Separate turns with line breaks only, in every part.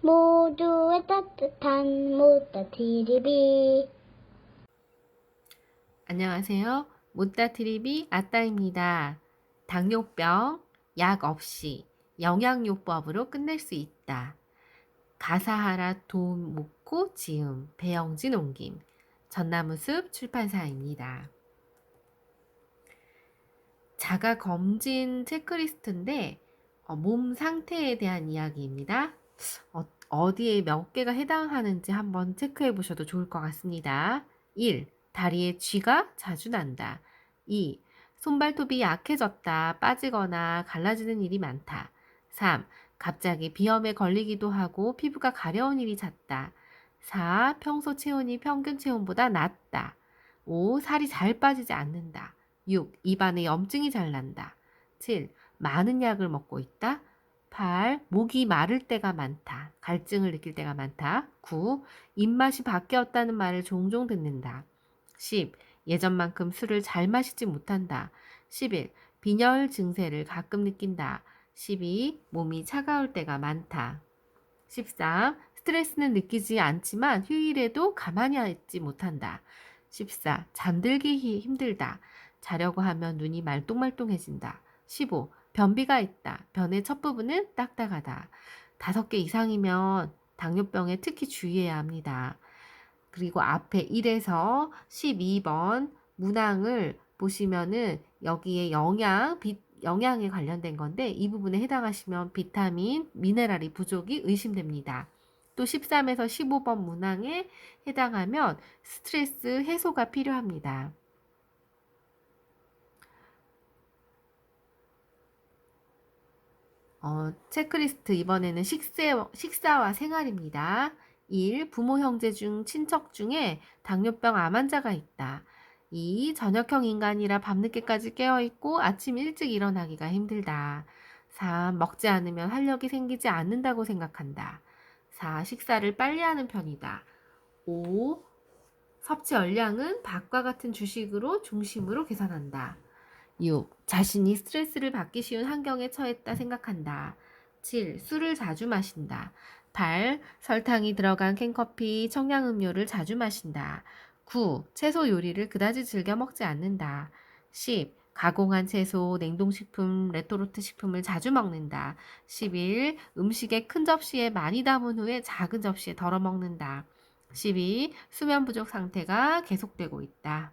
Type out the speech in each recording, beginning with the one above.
모두의 따뜻한 모따TV.
안녕하세요. 모따TV 아따입니다. 당뇨병, 약 없이 영양요법으로 끝낼 수 있다. 가사하라 도모코 지음, 배영진 옮김, 전나무숲 출판사입니다. 자가검진 체크리스트인데 몸 상태에 대한 이야기입니다. 어디에 몇 개가 해당하는지 한번 체크해 보셔도 좋을 것 같습니다. 1. 다리에 쥐가 자주 난다. 2. 손발톱이 약해졌다, 빠지거나 갈라지는 일이 많다. 3. 갑자기 비염에 걸리기도 하고 피부가 가려운 일이 잦다. 4. 평소 체온이 평균 체온보다 낮다. 5. 살이 잘 빠지지 않는다. 6. 입안에 염증이 잘 난다. 7. 많은 약을 먹고 있다. 8. 목이 마를 때가 많다. 갈증을 느낄 때가 많다. 9. 입맛이 바뀌었다는 말을 종종 듣는다. 10. 예전만큼 술을 잘 마시지 못한다. 11. 빈혈 증세를 가끔 느낀다. 12. 몸이 차가울 때가 많다. 13. 스트레스는 느끼지 않지만 휴일에도 가만히 있지 못한다. 14. 잠들기 힘들다. 자려고 하면 눈이 말똥말똥해진다. 15. 변비가 있다. 변의 첫 부분은 딱딱하다. 5개 이상이면 당뇨병에 특히 주의해야 합니다. 그리고 앞에 1에서 12번 문항을 보시면은 여기에 영양에 관련된 건데 이 부분에 해당하시면 비타민, 미네랄이 부족이 의심됩니다. 또 13에서 15번 문항에 해당하면 스트레스 해소가 필요합니다. 체크리스트 이번에는 식사와 생활입니다. 1. 부모 형제 중 친척 중에 당뇨병 암 환자가 있다. 2. 저녁형 인간이라 밤늦게까지 깨어있고 아침 일찍 일어나기가 힘들다. 3. 먹지 않으면 활력이 생기지 않는다고 생각한다. 4. 식사를 빨리 하는 편이다. 5. 섭취 열량은 밥과 같은 주식으로 중심으로 계산한다. 6. 자신이 스트레스를 받기 쉬운 환경에 처했다 생각한다. 7. 술을 자주 마신다. 8. 설탕이 들어간 캔커피, 청량음료를 자주 마신다. 9. 채소 요리를 그다지 즐겨 먹지 않는다. 10. 가공한 채소, 냉동식품, 레토르트 식품을 자주 먹는다. 11. 음식에 큰 접시에 많이 담은 후에 작은 접시에 덜어 먹는다. 12. 수면 부족 상태가 계속되고 있다.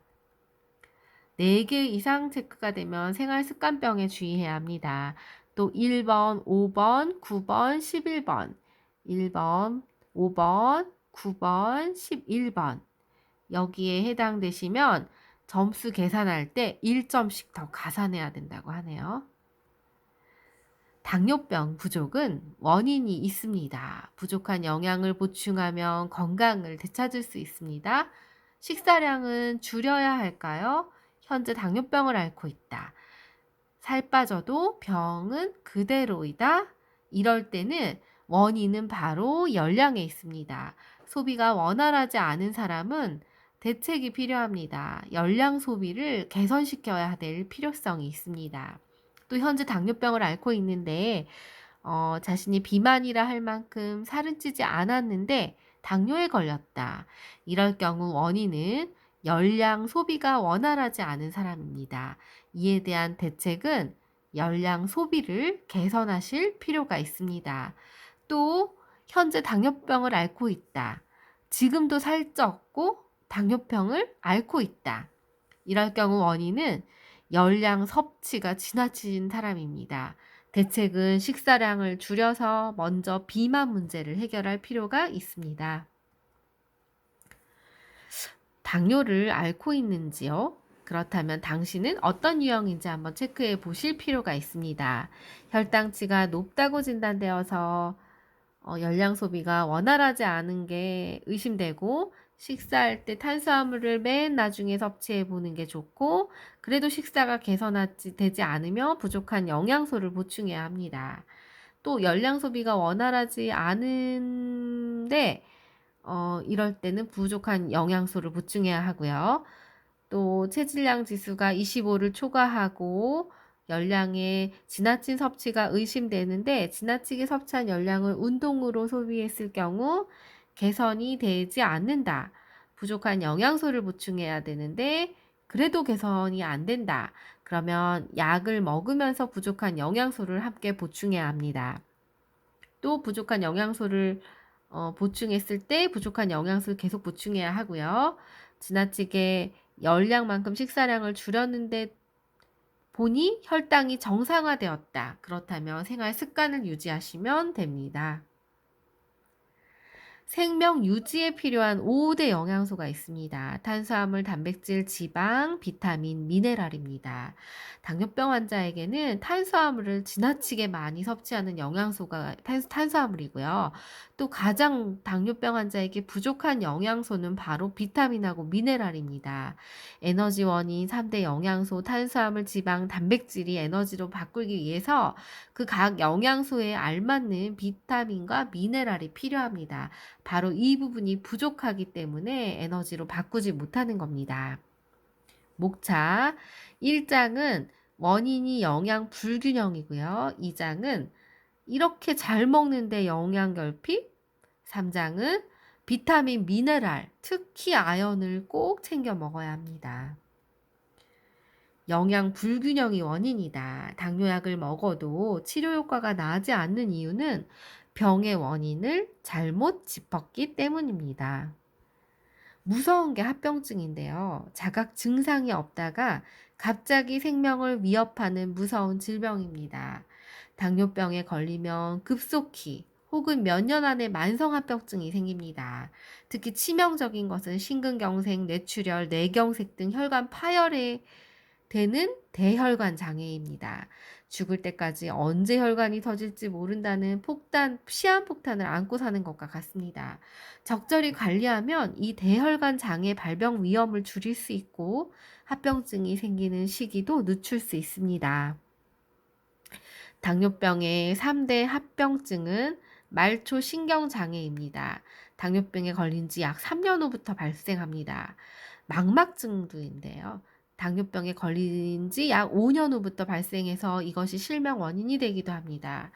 4개 이상 체크가 되면 생활습관병에 주의해야 합니다. 또 1번, 5번, 9번, 11번, 1번, 5번, 9번, 11번 여기에 해당되시면 점수 계산할 때 1점씩 더 가산해야 된다고 하네요. 당뇨병 부족은 원인이 있습니다. 부족한 영양을 보충하면 건강을 되찾을 수 있습니다. 식사량은 줄여야 할까요? 현재 당뇨병을 앓고 있다. 살 빠져도 병은 그대로이다. 이럴 때는 원인은 바로 열량에 있습니다. 소비가 원활하지 않은 사람은 대책이 필요합니다. 열량 소비를 개선시켜야 될 필요성이 있습니다. 또 현재 당뇨병을 앓고 있는데 자신이 비만이라 할 만큼 살은 찌지 않았는데 당뇨에 걸렸다. 이럴 경우 원인은 열량 소비가 원활하지 않은 사람입니다. 이에 대한 대책은 열량 소비를 개선하실 필요가 있습니다. 또 현재 당뇨병을 앓고 있다. 지금도 살쪘고 당뇨병을 앓고 있다. 이럴 경우 원인은 열량 섭취가 지나친 사람입니다. 대책은 식사량을 줄여서 먼저 비만 문제를 해결할 필요가 있습니다. 당뇨를 앓고 있는지요? 그렇다면 당신은 어떤 유형인지 한번 체크해 보실 필요가 있습니다. 혈당치가 높다고 진단되어서 열량 소비가 원활하지 않은 게 의심되고 식사할 때 탄수화물을 맨 나중에 섭취해 보는 게 좋고 그래도 식사가 개선되지 않으면 부족한 영양소를 보충해야 합니다. 또 열량 소비가 원활하지 않은데 이럴 때는 부족한 영양소를 보충해야 하고요. 또 체질량 지수가 25를 초과하고 열량의 지나친 섭취가 의심되는데 지나치게 섭취한 열량을 운동으로 소비했을 경우 개선이 되지 않는다. 부족한 영양소를 보충해야 되는데 그래도 개선이 안 된다. 그러면 약을 먹으면서 부족한 영양소를 함께 보충해야 합니다. 또 부족한 영양소를 보충했을 때 부족한 영양소를 계속 보충해야 하고요. 지나치게 열량만큼 식사량을 줄였는데 보니 혈당이 정상화되었다. 그렇다면 생활 습관을 유지하시면 됩니다. 생명 유지에 필요한 5대 영양소가 있습니다. 탄수화물, 단백질, 지방, 비타민, 미네랄입니다. 당뇨병 환자에게는 탄수화물을 지나치게 많이 섭취하는 영양소가 탄수화물이고요. 또 가장 당뇨병 환자에게 부족한 영양소는 바로 비타민하고 미네랄입니다. 에너지원인 3대 영양소, 탄수화물, 지방, 단백질이 에너지로 바꾸기 위해서 그 각 영양소에 알맞는 비타민과 미네랄이 필요합니다. 바로 이 부분이 부족하기 때문에 에너지로 바꾸지 못하는 겁니다. 목차 1장은 원인이 영양 불균형이고요. 2장은 이렇게 잘 먹는데 영양 결핍, 3장은 비타민, 미네랄, 특히 아연을 꼭 챙겨 먹어야 합니다. 영양 불균형이 원인이다. 당뇨약을 먹어도 치료 효과가 나지 않는 이유는 병의 원인을 잘못 짚었기 때문입니다. 무서운 게 합병증인데요. 자각 증상이 없다가 갑자기 생명을 위협하는 무서운 질병입니다. 당뇨병에 걸리면 급속히 혹은 몇 년 안에 만성합병증이 생깁니다. 특히 치명적인 것은 심근경색, 뇌출혈, 뇌경색 등 혈관 파열에 되는 대혈관 장애입니다. 죽을 때까지 언제 혈관이 터질지 모른다는 시한폭탄을 안고 사는 것과 같습니다. 적절히 관리하면 이 대혈관 장애 발병 위험을 줄일 수 있고 합병증이 생기는 시기도 늦출 수 있습니다. 당뇨병의 3대 합병증은 말초 신경장애입니다. 당뇨병에 걸린 지 약 3년 후부터 발생합니다. 망막증도인데요. 당뇨병에 걸린 지 약 5년 후부터 발생해서 이것이 실명 원인이 되기도 합니다.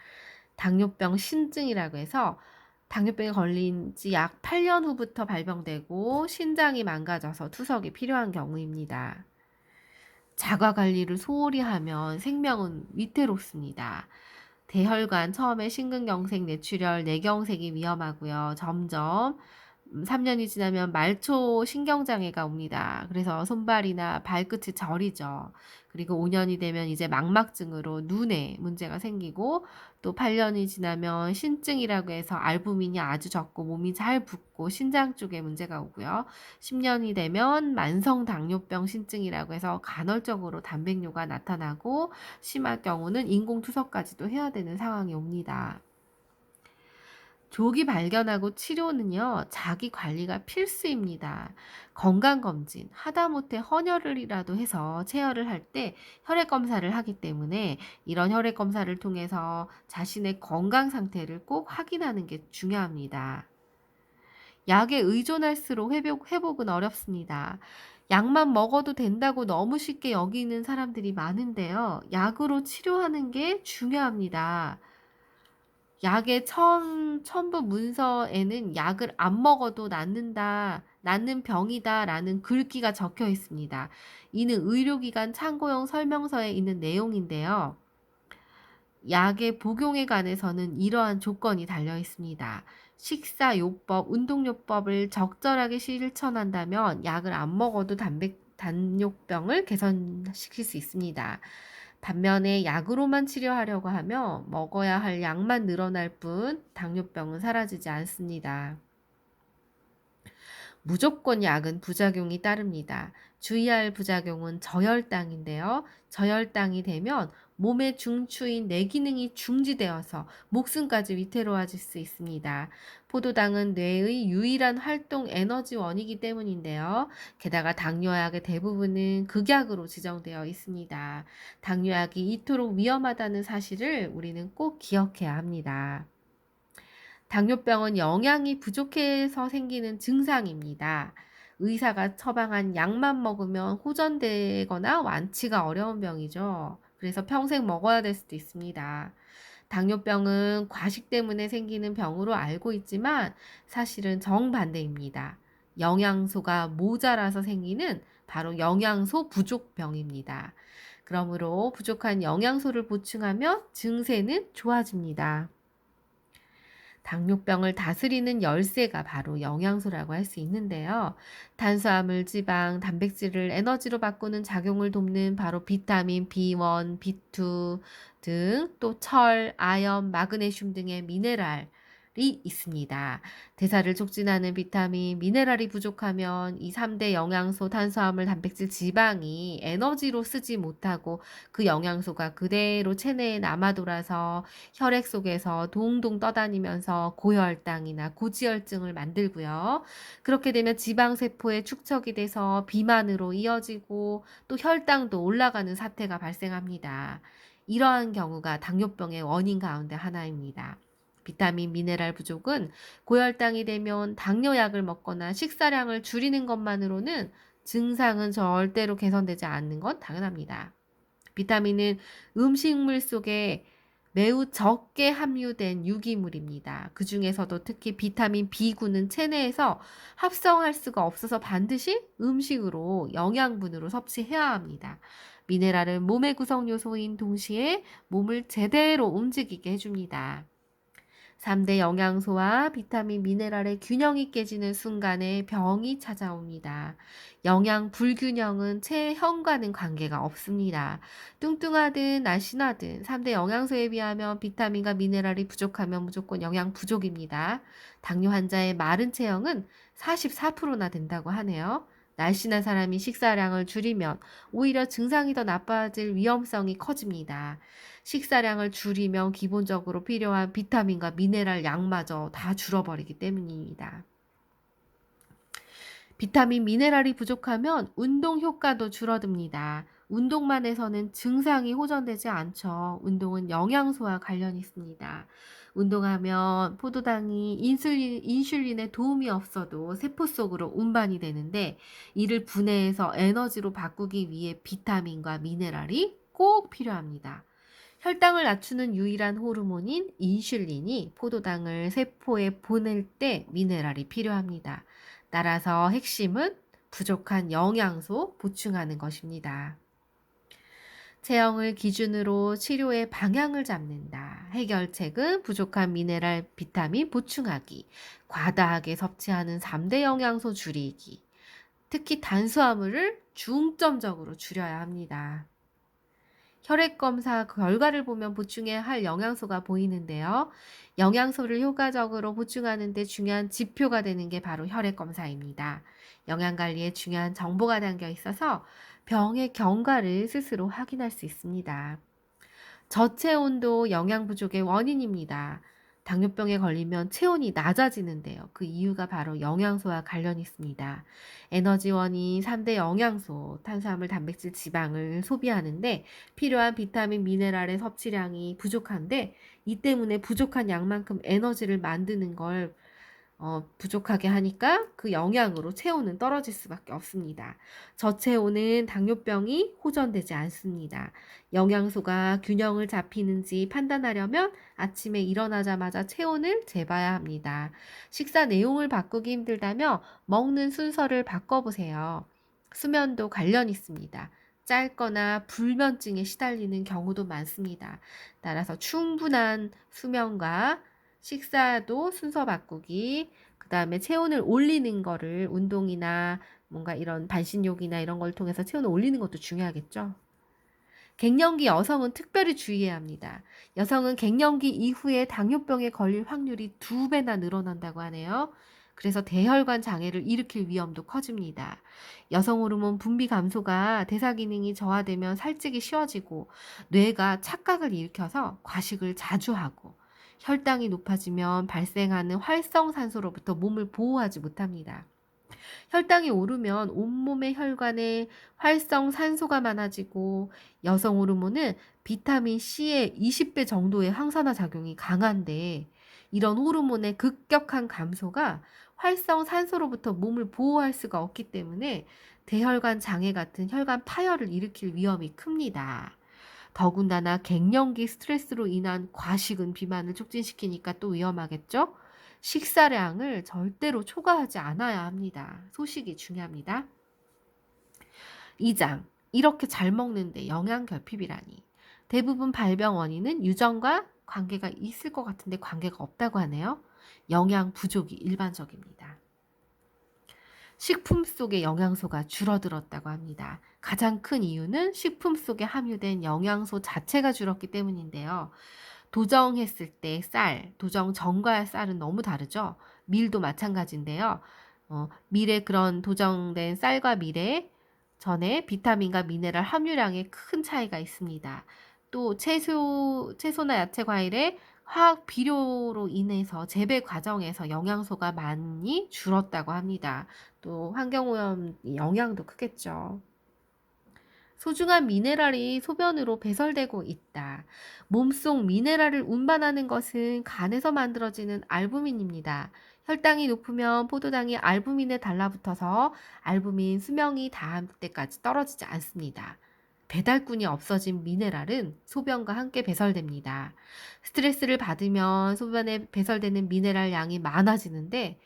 당뇨병 신증이라고 해서 당뇨병에 걸린 지 약 8년 후부터 발병되고 신장이 망가져서 투석이 필요한 경우입니다. 자가 관리를 소홀히 하면 생명은 위태롭습니다. 대혈관 처음에 심근경색, 뇌출혈, 뇌경색이 위험하고요. 점점 3년이 지나면 말초 신경장애가 옵니다. 그래서 손발이나 발끝이 저리죠. 그리고 5년이 되면 이제 망막증으로 눈에 문제가 생기고 또 8년이 지나면 신증이라고 해서 알부민이 아주 적고 몸이 잘 붓고 신장 쪽에 문제가 오고요. 10년이 되면 만성 당뇨병 신증이라고 해서 간헐적으로 단백뇨가 나타나고 심할 경우는 인공투석까지도 해야 되는 상황이 옵니다. 조기 발견하고 치료는요, 자기 관리가 필수입니다. 건강검진, 하다못해 헌혈을이라도 해서 체열을 할 때 혈액검사를 하기 때문에 이런 혈액검사를 통해서 자신의 건강 상태를 꼭 확인하는 게 중요합니다. 약에 의존할수록 회복은 어렵습니다. 약만 먹어도 된다고 너무 쉽게 여기는 사람들이 많은데요. 약으로 치료하는 게 중요합니다. 약의 첨부 문서에는 약을 안 먹어도 낫는 병이다라는 글귀가 적혀 있습니다. 이는 의료기관 참고용 설명서에 있는 내용인데요. 약의 복용에 관해서는 이러한 조건이 달려 있습니다. 식사요법, 운동요법을 적절하게 실천한다면 약을 안 먹어도 당뇨병을 개선시킬 수 있습니다. 반면에 약으로만 치료하려고 하며 먹어야 할 양만 늘어날 뿐 당뇨병은 사라지지 않습니다. 무조건 약은 부작용이 따릅니다. 주의할 부작용은 저혈당인데요. 저혈당이 되면 몸의 중추인 뇌기능이 중지되어서 목숨까지 위태로워질 수 있습니다. 포도당은 뇌의 유일한 활동 에너지원이기 때문인데요. 게다가 당뇨약의 대부분은 극약으로 지정되어 있습니다. 당뇨약이 이토록 위험하다는 사실을 우리는 꼭 기억해야 합니다. 당뇨병은 영양이 부족해서 생기는 증상입니다. 의사가 처방한 약만 먹으면 호전되거나 완치가 어려운 병이죠. 그래서 평생 먹어야 될 수도 있습니다. 당뇨병은 과식 때문에 생기는 병으로 알고 있지만 사실은 정반대입니다. 영양소가 모자라서 생기는 바로 영양소 부족병입니다. 그러므로 부족한 영양소를 보충하면 증세는 좋아집니다. 당뇨병을 다스리는 열쇠가 바로 영양소라고 할 수 있는데요. 탄수화물, 지방, 단백질을 에너지로 바꾸는 작용을 돕는 바로 비타민 B1, B2 등 또 철, 아연, 마그네슘 등의 미네랄이 있습니다. 대사를 촉진하는 비타민, 미네랄이 부족하면 이 3대 영양소, 탄수화물, 단백질, 지방이 에너지로 쓰지 못하고 그 영양소가 그대로 체내에 남아 돌아서 혈액 속에서 동동 떠다니면서 고혈당이나 고지혈증을 만들고요. 그렇게 되면 지방세포에 축적이 돼서 비만으로 이어지고 또 혈당도 올라가는 사태가 발생합니다. 이러한 경우가 당뇨병의 원인 가운데 하나입니다. 비타민, 미네랄 부족은 고혈당이 되면 당뇨약을 먹거나 식사량을 줄이는 것만으로는 증상은 절대로 개선되지 않는 건 당연합니다. 비타민은 음식물 속에 매우 적게 함유된 유기물입니다. 그 중에서도 특히 비타민 B군은 체내에서 합성할 수가 없어서 반드시 음식으로 영양분으로 섭취해야 합니다. 미네랄은 몸의 구성 요소인 동시에 몸을 제대로 움직이게 해줍니다. 3대 영양소와 비타민, 미네랄의 균형이 깨지는 순간에 병이 찾아옵니다. 영양 불균형은 체형과는 관계가 없습니다. 뚱뚱하든 날씬하든 3대 영양소에 비하면 비타민과 미네랄이 부족하면 무조건 영양 부족입니다. 당뇨 환자의 마른 체형은 44%나 된다고 하네요. 날씬한 사람이 식사량을 줄이면 오히려 증상이 더 나빠질 위험성이 커집니다. 식사량을 줄이면 기본적으로 필요한 비타민과 미네랄 양마저 다 줄어버리기 때문입니다. 비타민, 미네랄이 부족하면 운동 효과도 줄어듭니다. 운동만 해서는 증상이 호전되지 않죠. 운동은 영양소와 관련이 있습니다. 운동하면 포도당이 인슐린에 도움이 없어도 세포 속으로 운반이 되는데 이를 분해해서 에너지로 바꾸기 위해 비타민과 미네랄이 꼭 필요합니다. 혈당을 낮추는 유일한 호르몬인 인슐린이 포도당을 세포에 보낼 때 미네랄이 필요합니다. 따라서 핵심은 부족한 영양소 보충하는 것입니다. 체형을 기준으로 치료의 방향을 잡는다. 해결책은 부족한 미네랄, 비타민 보충하기, 과다하게 섭취하는 3대 영양소 줄이기, 특히 탄수화물을 중점적으로 줄여야 합니다. 혈액검사 결과를 보면 보충해야 할 영양소가 보이는데요. 영양소를 효과적으로 보충하는 데 중요한 지표가 되는 게 바로 혈액검사입니다. 영양관리에 중요한 정보가 담겨 있어서 병의 경과를 스스로 확인할 수 있습니다. 저체온도 영양 부족의 원인입니다. 당뇨병에 걸리면 체온이 낮아지는데요. 그 이유가 바로 영양소와 관련이 있습니다. 에너지원인 3대 영양소, 탄수화물, 단백질, 지방을 소비하는데 필요한 비타민, 미네랄의 섭취량이 부족한데 이 때문에 부족한 양만큼 에너지를 만드는 걸 부족하게 하니까 그 영향으로 체온은 떨어질 수밖에 없습니다. 저체온은 당뇨병이 호전되지 않습니다. 영양소가 균형을 잡히는지 판단하려면 아침에 일어나자마자 체온을 재봐야 합니다. 식사 내용을 바꾸기 힘들다면 먹는 순서를 바꿔보세요. 수면도 관련 있습니다. 짧거나 불면증에 시달리는 경우도 많습니다. 따라서 충분한 수면과 식사도 순서 바꾸기, 그 다음에 체온을 올리는 거를 운동이나 뭔가 이런 반신욕이나 이런 걸 통해서 체온을 올리는 것도 중요하겠죠. 갱년기 여성은 특별히 주의해야 합니다. 여성은 갱년기 이후에 당뇨병에 걸릴 확률이 2배나 늘어난다고 하네요. 그래서 대혈관 장애를 일으킬 위험도 커집니다. 여성 호르몬 분비 감소가 대사 기능이 저하되면 살찌기 쉬워지고 뇌가 착각을 일으켜서 과식을 자주 하고 혈당이 높아지면 발생하는 활성산소로부터 몸을 보호하지 못합니다. 혈당이 오르면 온몸의 혈관에 활성산소가 많아지고 여성 호르몬은 비타민 C의 20배 정도의 항산화 작용이 강한데 이런 호르몬의 급격한 감소가 활성산소로부터 몸을 보호할 수가 없기 때문에 대혈관 장애 같은 혈관 파열을 일으킬 위험이 큽니다. 더군다나 갱년기 스트레스로 인한 과식은 비만을 촉진시키니까 또 위험하겠죠? 식사량을 절대로 초과하지 않아야 합니다. 소식이 중요합니다. 2장. 이렇게 잘 먹는데 영양 결핍이라니. 대부분 발병 원인은 유전과 관계가 있을 것 같은데 관계가 없다고 하네요. 영양 부족이 일반적입니다. 식품 속의 영양소가 줄어들었다고 합니다. 가장 큰 이유는 식품 속에 함유된 영양소 자체가 줄었기 때문인데요. 도정했을 때 쌀, 도정 전과 쌀은 너무 다르죠. 밀도 마찬가지인데요. 밀에 그런 도정된 쌀과 밀에 전에 비타민과 미네랄 함유량에 큰 차이가 있습니다. 또 채소나 야채 과일에 화학 비료로 인해서 재배 과정에서 영양소가 많이 줄었다고 합니다. 또 환경오염 영향도 크겠죠. 소중한 미네랄이 소변으로 배설되고 있다. 몸속 미네랄을 운반하는 것은 간에서 만들어지는 알부민입니다. 혈당이 높으면 포도당이 알부민에 달라붙어서 알부민 수명이 닿을 때까지 떨어지지 않습니다. 배달꾼이 없어진 미네랄은 소변과 함께 배설됩니다. 스트레스를 받으면 소변에 배설되는 미네랄 양이 많아지는데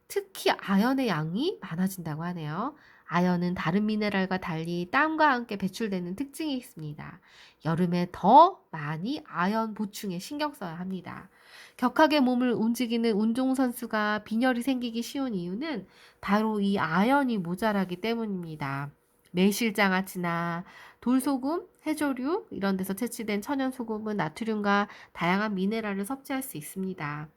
특히 아연의 양이 많아진다고 하네요. 아연은 다른 미네랄과 달리 땀과 함께 배출되는 특징이 있습니다. 여름에 더 많이 아연 보충에 신경 써야 합니다. 격하게 몸을 움직이는 운동선수가 빈혈이 생기기 쉬운 이유는 바로 이 아연이 모자라기 때문입니다. 매실장아찌나 돌소금, 해조류 이런 데서 채취된 천연소금은 나트륨과 다양한 미네랄을 섭취할 수 있습니다.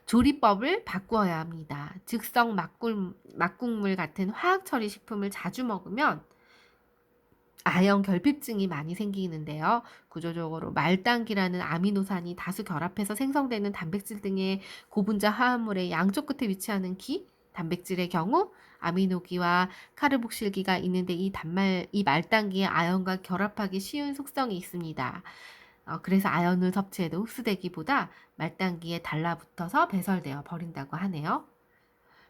조리법을 바꾸어야 합니다. 즉석 막국물 같은 화학 처리 식품을 자주 먹으면 아연 결핍증이 많이 생기는데요. 구조적으로 말당기라는 아미노산이 다수 결합해서 생성되는 단백질 등의 고분자 화합물의 양쪽 끝에 위치하는 기, 단백질의 경우 아미노기와 카르복실기가 있는데 이 말당기에 아연과 결합하기 쉬운 속성이 있습니다. 그래서 아연을 섭취해도 흡수되기보다 말단기에 달라붙어서 배설되어 버린다고 하네요.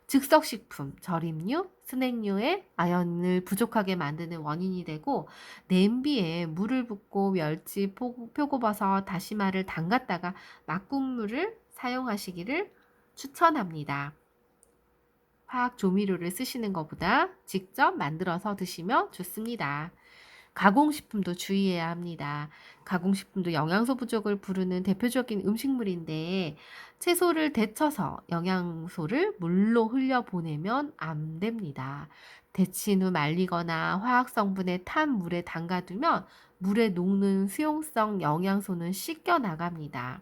즉석식품, 절임류, 스낵류에 아연을 부족하게 만드는 원인이 되고 냄비에 물을 붓고 멸치, 표고버섯, 다시마를 담갔다가 막국물을 사용하시기를 추천합니다. 화학 조미료를 쓰시는 것보다 직접 만들어서 드시면 좋습니다. 가공식품도 주의해야 합니다. 가공식품도 영양소 부족을 부르는 대표적인 음식물인데 채소를 데쳐서 영양소를 물로 흘려보내면 안 됩니다. 데친 후 말리거나 화학 성분에 탄 물에 담가두면 물에 녹는 수용성 영양소는 씻겨 나갑니다.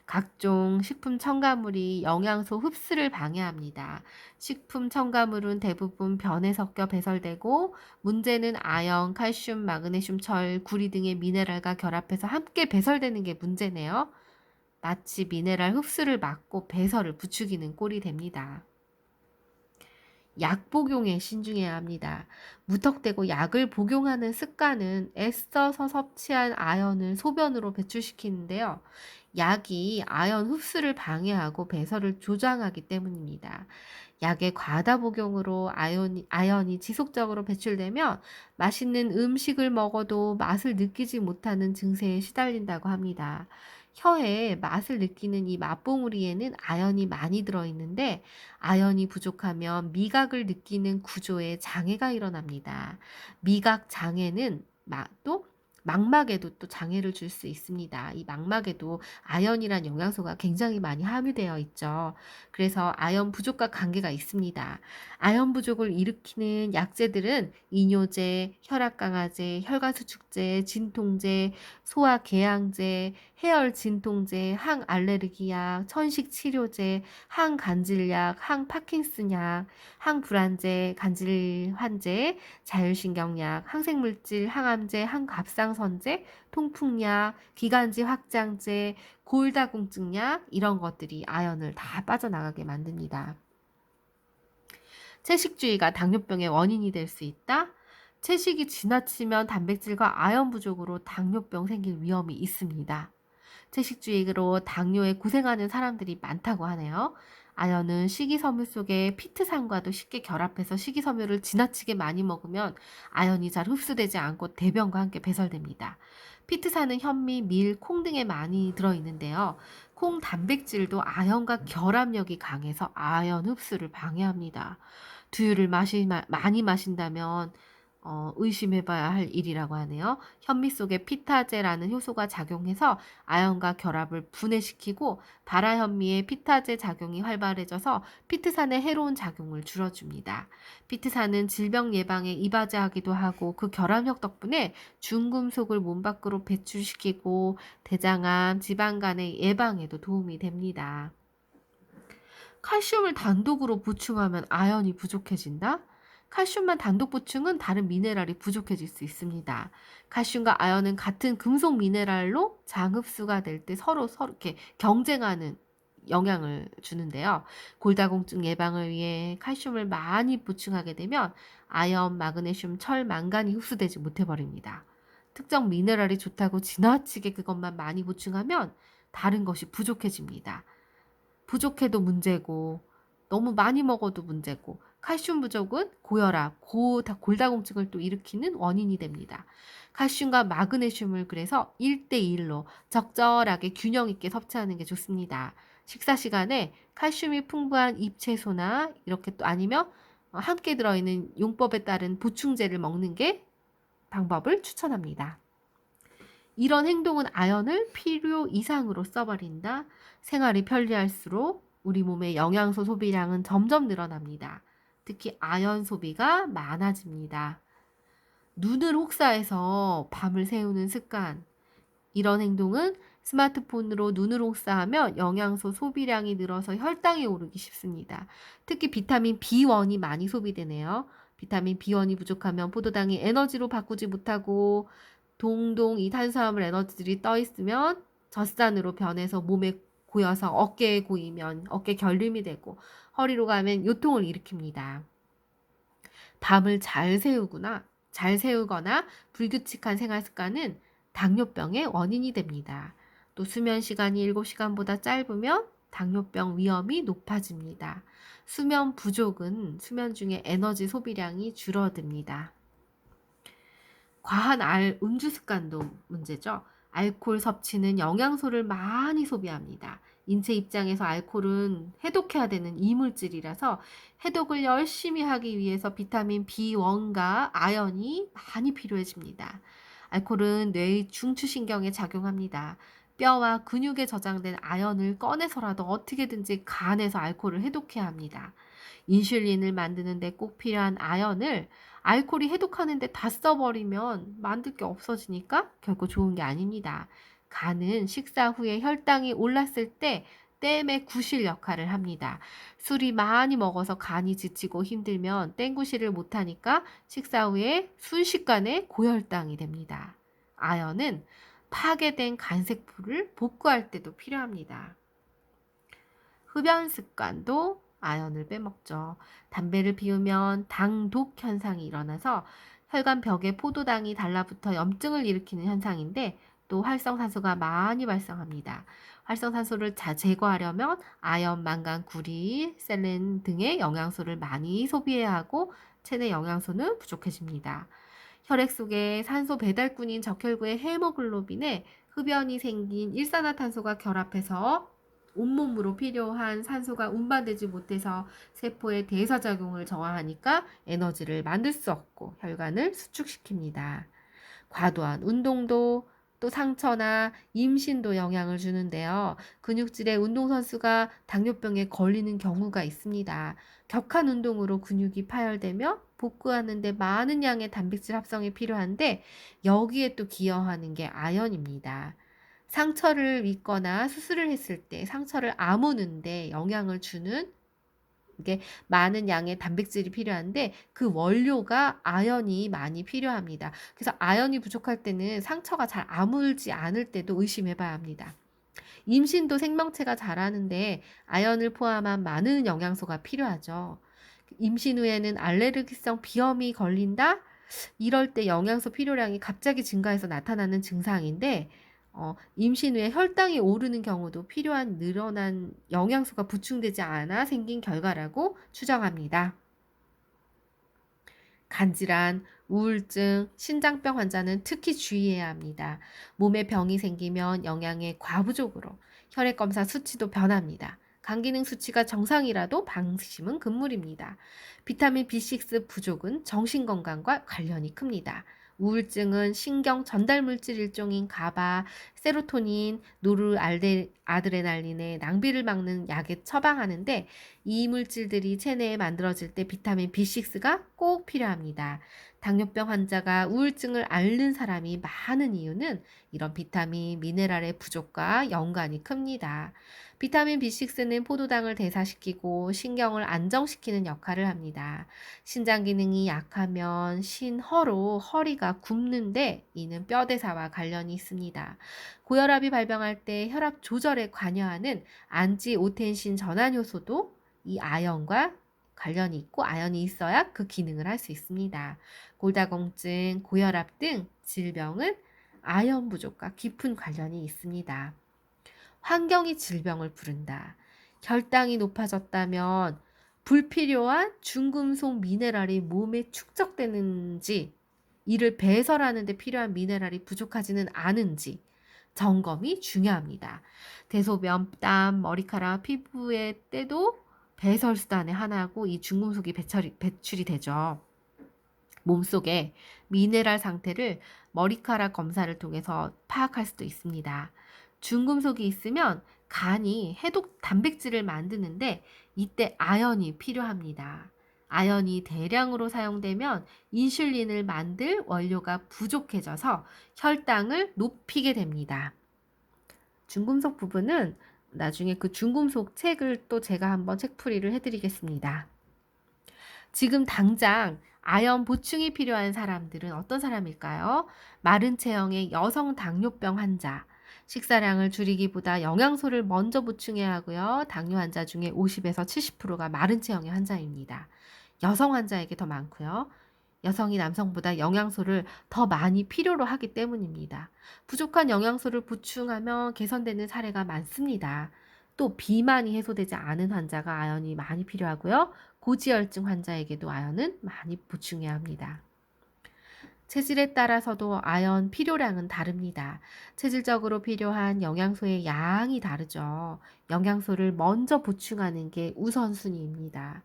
각종 식품 첨가물이 영양소 흡수를 방해합니다. 식품 첨가물은 대부분 변에 섞여 배설되고 문제는 아연, 칼슘, 마그네슘, 철, 구리 등의 미네랄과 결합해서 함께 배설되는 게 문제네요. 마치 미네랄 흡수를 막고 배설을 부추기는 꼴이 됩니다. 약 복용에 신중해야 합니다. 무턱대고 약을 복용하는 습관은 애써서 섭취한 아연을 소변으로 배출시키는데요. 약이 아연 흡수를 방해하고 배설을 조장하기 때문입니다. 약의 과다 복용으로 아연이 지속적으로 배출되면 맛있는 음식을 먹어도 맛을 느끼지 못하는 증세에 시달린다고 합니다. 혀에 맛을 느끼는 이 맛봉우리에는 아연이 많이 들어있는데 아연이 부족하면 미각을 느끼는 구조에 장애가 일어납니다. 미각 장애는 또 망막에도 또 장애를 줄 수 있습니다. 이 망막에도 아연이란 영양소가 굉장히 많이 함유되어 있죠. 그래서 아연 부족과 관계가 있습니다. 아연 부족을 일으키는 약재들은 이뇨제, 혈압강화제, 혈관수축제, 진통제, 소화궤양제, 해열진통제, 항알레르기약, 천식치료제, 항간질약, 항파킨슨약, 항불안제, 간질환제, 자율신경약, 항생물질, 항암제, 항갑상선제, 통풍약, 기관지 확장제, 골다공증약 이런 것들이 아연을 다 빠져나가게 만듭니다. 채식주의가 당뇨병의 원인이 될 수 있다? 채식이 지나치면 단백질과 아연 부족으로 당뇨병 생길 위험이 있습니다. 채식주의로 당뇨에 고생하는 사람들이 많다고 하네요. 아연은 식이섬유 속에 피트산과도 쉽게 결합해서 식이섬유를 지나치게 많이 먹으면 아연이 잘 흡수되지 않고 대변과 함께 배설됩니다. 피트산은 현미, 밀, 콩 등에 많이 들어있는데요. 콩 단백질도 아연과 결합력이 강해서 아연 흡수를 방해합니다. 두유를 많이 마신다면 의심해봐야 할 일이라고 하네요. 현미 속에 피타제라는 효소가 작용해서 아연과 결합을 분해시키고 발화현미의 피타제 작용이 활발해져서 피트산의 해로운 작용을 줄여줍니다. 피트산은 질병 예방에 이바지하기도 하고 그 결합력 덕분에 중금속을 몸 밖으로 배출시키고 대장암, 지방간의 예방에도 도움이 됩니다. 칼슘을 단독으로 보충하면 아연이 부족해진다? 칼슘만 단독 보충은 다른 미네랄이 부족해질 수 있습니다. 칼슘과 아연은 같은 금속 미네랄로 장흡수가 될 때 서로 이렇게 경쟁하는 영향을 주는데요. 골다공증 예방을 위해 칼슘을 많이 보충하게 되면 아연, 마그네슘, 철, 망간이 흡수되지 못해버립니다. 특정 미네랄이 좋다고 지나치게 그것만 많이 보충하면 다른 것이 부족해집니다. 부족해도 문제고 너무 많이 먹어도 문제고 칼슘 부족은 고혈압, 골다공증을 또 일으키는 원인이 됩니다. 칼슘과 마그네슘을 그래서 1대1로 적절하게 균형 있게 섭취하는 게 좋습니다. 식사 시간에 칼슘이 풍부한 잎채소나 이렇게 또 아니면 함께 들어있는 용법에 따른 보충제를 먹는 게 방법을 추천합니다. 이런 행동은 아연을 필요 이상으로 써버린다. 생활이 편리할수록 우리 몸의 영양소 소비량은 점점 늘어납니다. 특히 아연 소비가 많아집니다. 눈을 혹사해서 밤을 새우는 습관. 이런 행동은 스마트폰으로 눈을 혹사하면 영양소 소비량이 늘어서 혈당이 오르기 쉽습니다. 특히 비타민 B1이 많이 소비되네요. 비타민 B1이 부족하면 포도당이 에너지로 바꾸지 못하고 동동 이 탄수화물 에너지들이 떠 있으면 젖산으로 변해서 몸에 고여서 어깨에 고이면 어깨 결림이 되고 허리로 가면 요통을 일으킵니다. 밤을 잘 세우거나 불규칙한 생활 습관은 당뇨병의 원인이 됩니다. 또 수면 시간이 7시간보다 짧으면 당뇨병 위험이 높아집니다. 수면 부족은 수면 중에 에너지 소비량이 줄어듭니다. 과한 음주 습관도 문제죠. 알코올 섭취는 영양소를 많이 소비합니다. 인체 입장에서 알코올은 해독해야 되는 이물질이라서 해독을 열심히 하기 위해서 비타민 B1과 아연이 많이 필요해집니다. 알코올은 뇌의 중추신경에 작용합니다. 뼈와 근육에 저장된 아연을 꺼내서라도 어떻게든지 간에서 알코올을 해독해야 합니다. 인슐린을 만드는 데 꼭 필요한 아연을 알코올이 해독하는데 다 써버리면 만들 게 없어지니까 결코 좋은 게 아닙니다. 간은 식사 후에 혈당이 올랐을 때 댐의 구실 역할을 합니다. 술이 많이 먹어서 간이 지치고 힘들면 땡구실을 못하니까 식사 후에 순식간에 고혈당이 됩니다. 아연은 파괴된 간세포를 복구할 때도 필요합니다. 흡연 습관도 아연을 빼먹죠. 담배를 피우면 당독 현상이 일어나서 혈관 벽에 포도당이 달라붙어 염증을 일으키는 현상인데 또 활성산소가 많이 발생합니다. 활성산소를 제거하려면 아연, 망간, 구리, 셀렌 등의 영양소를 많이 소비해야 하고 체내 영양소는 부족해집니다. 혈액 속에 산소 배달꾼인 적혈구의 헤모글로빈에 흡연이 생긴 일산화탄소가 결합해서 온몸으로 필요한 산소가 운반되지 못해서 세포의 대사작용을 저하하니까 에너지를 만들 수 없고 혈관을 수축시킵니다. 과도한 운동도 또 상처나 임신도 영향을 주는데요. 근육질의 운동선수가 당뇨병에 걸리는 경우가 있습니다. 격한 운동으로 근육이 파열되며 복구하는 데 많은 양의 단백질 합성이 필요한데 여기에 또 기여하는 게 아연입니다. 상처를 입거나 수술을 했을 때 상처를 아무는데 영향을 주는 이게 많은 양의 단백질이 필요한데 그 원료가 아연이 많이 필요합니다. 그래서 아연이 부족할 때는 상처가 잘 아물지 않을 때도 의심해 봐야 합니다. 임신도 생명체가 자라는데 아연을 포함한 많은 영양소가 필요하죠. 임신 후에는 알레르기성 비염이 걸린다? 이럴 때 영양소 필요량이 갑자기 증가해서 나타나는 증상인데 임신 후에 혈당이 오르는 경우도 필요한 늘어난 영양소가 보충되지 않아 생긴 결과라고 추정합니다. 간질환, 우울증, 신장병 환자는 특히 주의해야 합니다. 몸에 병이 생기면 영양의 과부족으로 혈액 검사 수치도 변합니다. 간 기능 수치가 정상이라도 방심은 금물입니다. 비타민 B6 부족은 정신 건강과 관련이 큽니다. 우울증은 신경 전달 물질 일종인 가바, 세로토닌, 노르아드레날린의 낭비를 막는 약에 처방하는데 이 물질들이 체내에 만들어질 때 비타민 B6가 꼭 필요합니다. 당뇨병 환자가 우울증을 앓는 사람이 많은 이유는 이런 비타민, 미네랄의 부족과 연관이 큽니다. 비타민 B6는 포도당을 대사시키고 신경을 안정시키는 역할을 합니다. 신장 기능이 약하면 신허로 허리가 굽는데 이는 뼈대사와 관련이 있습니다. 고혈압이 발병할 때 혈압 조절에 관여하는 안지오텐신 전환 효소도 이 아연과 관련이 있고 아연이 있어야 그 기능을 할 수 있습니다. 골다공증, 고혈압 등 질병은 아연 부족과 깊은 관련이 있습니다. 환경이 질병을 부른다. 혈당이 높아졌다면 불필요한 중금속 미네랄이 몸에 축적되는지, 이를 배설하는 데 필요한 미네랄이 부족하지는 않은지 점검이 중요합니다. 대소변, 땀, 머리카락, 피부의 때도 배설수단의 하나고 이 중금속이 배출이 되죠. 몸속의 미네랄 상태를 머리카락 검사를 통해서 파악할 수도 있습니다. 중금속이 있으면 간이 해독 단백질을 만드는데 이때 아연이 필요합니다. 아연이 대량으로 사용되면 인슐린을 만들 원료가 부족해져서 혈당을 높이게 됩니다. 중금속 부분은 나중에 그 중금속 책을 또 제가 한번 책풀이를 해드리겠습니다. 지금 당장 아연 보충이 필요한 사람들은 어떤 사람일까요? 마른 체형의 여성 당뇨병 환자. 식사량을 줄이기보다 영양소를 먼저 보충해야 하고요. 당뇨 환자 중에 50에서 70%가 마른 체형의 환자입니다. 여성 환자에게 더 많고요. 여성이 남성보다 영양소를 더 많이 필요로 하기 때문입니다. 부족한 영양소를 보충하면 개선되는 사례가 많습니다. 또 비만이 해소되지 않은 환자가 아연이 많이 필요하고요. 고지혈증 환자에게도 아연은 많이 보충해야 합니다. 체질에 따라서도 아연 필요량은 다릅니다. 체질적으로 필요한 영양소의 양이 다르죠. 영양소를 먼저 보충하는 게 우선순위입니다.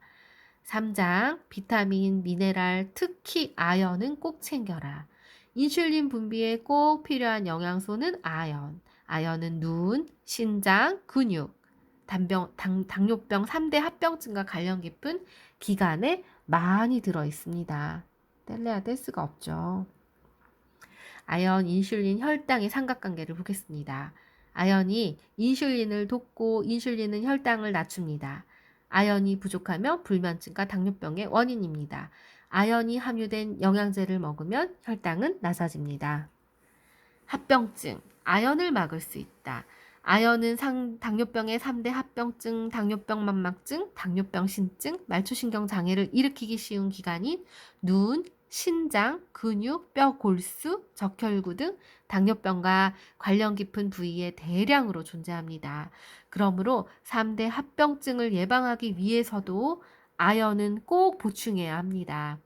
3장 비타민, 미네랄, 특히 아연은 꼭 챙겨라. 인슐린 분비에 꼭 필요한 영양소는 아연. 아연은 눈, 신장, 근육, 당뇨병 3대 합병증과 관련 깊은 기관에 많이 들어 있습니다. 뗄래야 뗄 수가 없죠. 아연, 인슐린, 혈당의 삼각관계를 보겠습니다. 아연이 인슐린을 돕고 인슐린은 혈당을 낮춥니다. 아연이 부족하면 불면증과 당뇨병의 원인입니다. 아연이 함유된 영양제를 먹으면 혈당은 낮아집니다. 합병증, 아연을 막을 수 있다. 아연은 당뇨병의 3대 합병증, 당뇨병 만막증, 당뇨병 신증, 말초신경 장애를 일으키기 쉬운 기관인 눈, 신장, 근육, 뼈, 골수, 적혈구 등 당뇨병과 관련 깊은 부위에 대량으로 존재합니다. 그러므로 3대 합병증을 예방하기 위해서도 아연은 꼭 보충해야 합니다.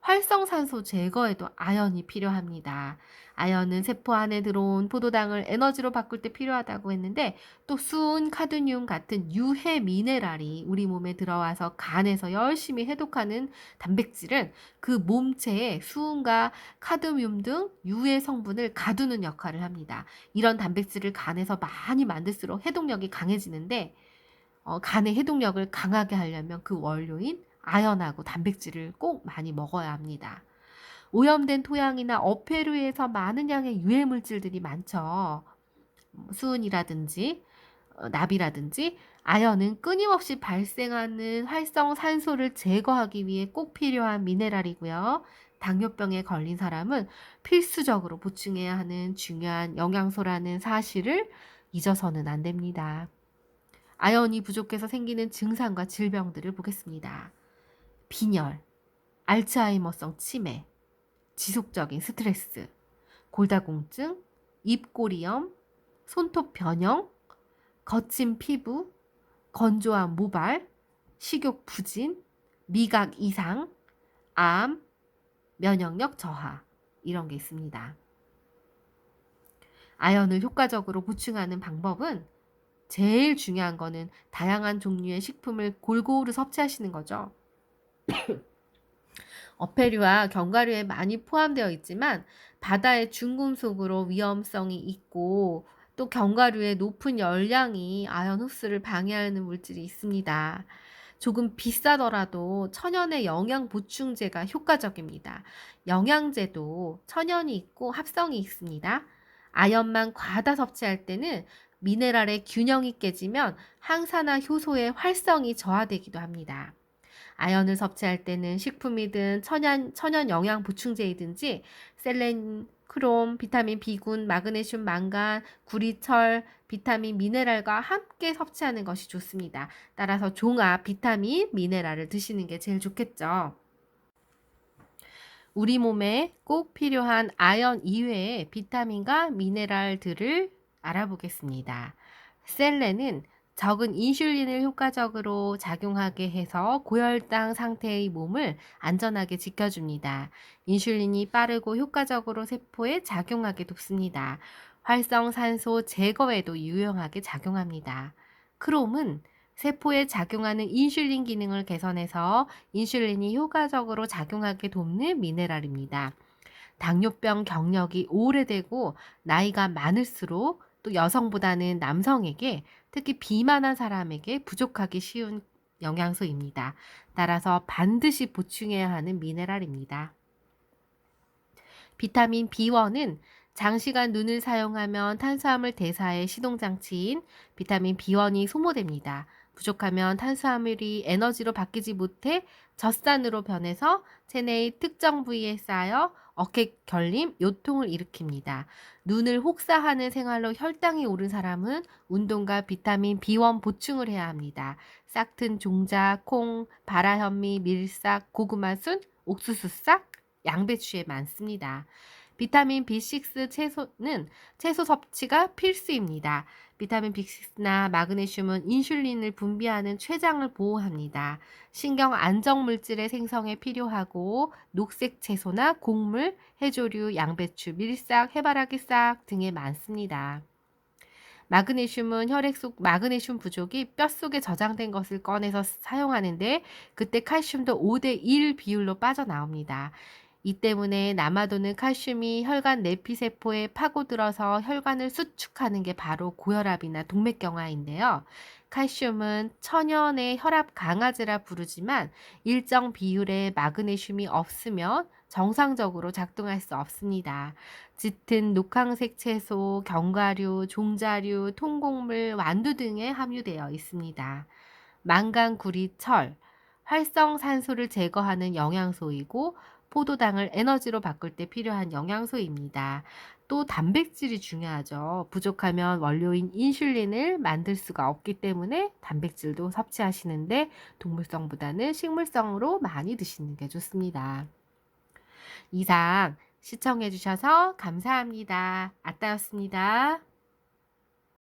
활성산소 제거에도 아연이 필요합니다. 아연은 세포 안에 들어온 포도당을 에너지로 바꿀 때 필요하다고 했는데 또 수은, 카드뮴 같은 유해 미네랄이 우리 몸에 들어와서 간에서 열심히 해독하는 단백질은 그 몸체에 수은과 카드뮴 등 유해 성분을 가두는 역할을 합니다. 이런 단백질을 간에서 많이 만들수록 해독력이 강해지는데 간의 해독력을 강하게 하려면 그 원료인 아연하고 단백질을 꼭 많이 먹어야 합니다. 오염된 토양이나 어패류에서 많은 양의 유해 물질들이 많죠. 수은이라든지 납이라든지 아연은 끊임없이 발생하는 활성산소를 제거하기 위해 꼭 필요한 미네랄이고요. 당뇨병에 걸린 사람은 필수적으로 보충해야 하는 중요한 영양소라는 사실을 잊어서는 안 됩니다. 아연이 부족해서 생기는 증상과 질병들을 보겠습니다. 빈혈, 알츠하이머성 치매, 지속적인 스트레스, 골다공증, 입꼬리염, 손톱 변형, 거친 피부, 건조한 모발, 식욕 부진, 미각 이상, 암, 면역력 저하 이런 게 있습니다. 아연을 효과적으로 보충하는 방법은 제일 중요한 거는 다양한 종류의 식품을 골고루 섭취하시는 거죠. 어패류와 견과류에 많이 포함되어 있지만 바다의 중금속으로 위험성이 있고 또 견과류의 높은 열량이 아연 흡수를 방해하는 물질이 있습니다. 조금 비싸더라도 천연의 영양 보충제가 효과적입니다. 영양제도 천연이 있고 합성이 있습니다. 아연만 과다 섭취할 때는 미네랄의 균형이 깨지면 항산화 효소의 활성이 저하되기도 합니다. 아연을 섭취할 때는 식품이든 천연 영양 보충제이든지 셀렌, 크롬, 비타민 B군, 마그네슘, 망간, 구리, 철, 비타민, 미네랄과 함께 섭취하는 것이 좋습니다. 따라서 종합 비타민, 미네랄을 드시는 게 제일 좋겠죠. 우리 몸에 꼭 필요한 아연 이외의 비타민과 미네랄들을 알아보겠습니다. 셀렌은 적은 인슐린을 효과적으로 작용하게 해서 고혈당 상태의 몸을 안전하게 지켜줍니다. 인슐린이 빠르고 효과적으로 세포에 작용하게 돕습니다. 활성산소 제거에도 유용하게 작용합니다. 크롬은 세포에 작용하는 인슐린 기능을 개선해서 인슐린이 효과적으로 작용하게 돕는 미네랄입니다. 당뇨병 경력이 오래되고 나이가 많을수록 또 여성보다는 남성에게 특히 비만한 사람에게 부족하기 쉬운 영양소입니다. 따라서 반드시 보충해야 하는 미네랄입니다. 비타민 B1은 장시간 눈을 사용하면 탄수화물 대사의 시동장치인 비타민 B1이 소모됩니다. 부족하면 탄수화물이 에너지로 바뀌지 못해 젖산으로 변해서 체내의 특정 부위에 쌓여 어깨 결림, 요통을 일으킵니다. 눈을 혹사하는 생활로 혈당이 오른 사람은 운동과 비타민 B1 보충을 해야 합니다. 싹튼 종자, 콩, 바라현미, 밀싹, 고구마순, 옥수수싹, 양배추에 많습니다. 비타민 B6 채소는 채소 섭취가 필수입니다. 비타민 B6나 마그네슘은 인슐린을 분비하는 췌장을 보호합니다. 신경 안정 물질의 생성에 필요하고 녹색 채소나 곡물, 해조류, 양배추, 밀싹, 해바라기 싹 등에 많습니다. 마그네슘은 혈액 속 마그네슘 부족이 뼛속에 저장된 것을 꺼내서 사용하는데 그때 칼슘도 5대1 비율로 빠져나옵니다. 이 때문에 남아도는 칼슘이 혈관 내피세포에 파고들어서 혈관을 수축하는 게 바로 고혈압이나 동맥경화인데요. 칼슘은 천연의 혈압 강아지라 부르지만 일정 비율의 마그네슘이 없으면 정상적으로 작동할 수 없습니다. 짙은 녹황색 채소, 견과류, 종자류, 통곡물, 완두 등에 함유되어 있습니다. 망간, 구리, 철, 활성산소를 제거하는 영양소이고 포도당을 에너지로 바꿀 때 필요한 영양소입니다. 또 단백질이 중요하죠. 부족하면 원료인 인슐린을 만들 수가 없기 때문에 단백질도 섭취하시는데 동물성보다는 식물성으로 많이 드시는 게 좋습니다. 이상 시청해 주셔서 감사합니다. 아따였습니다.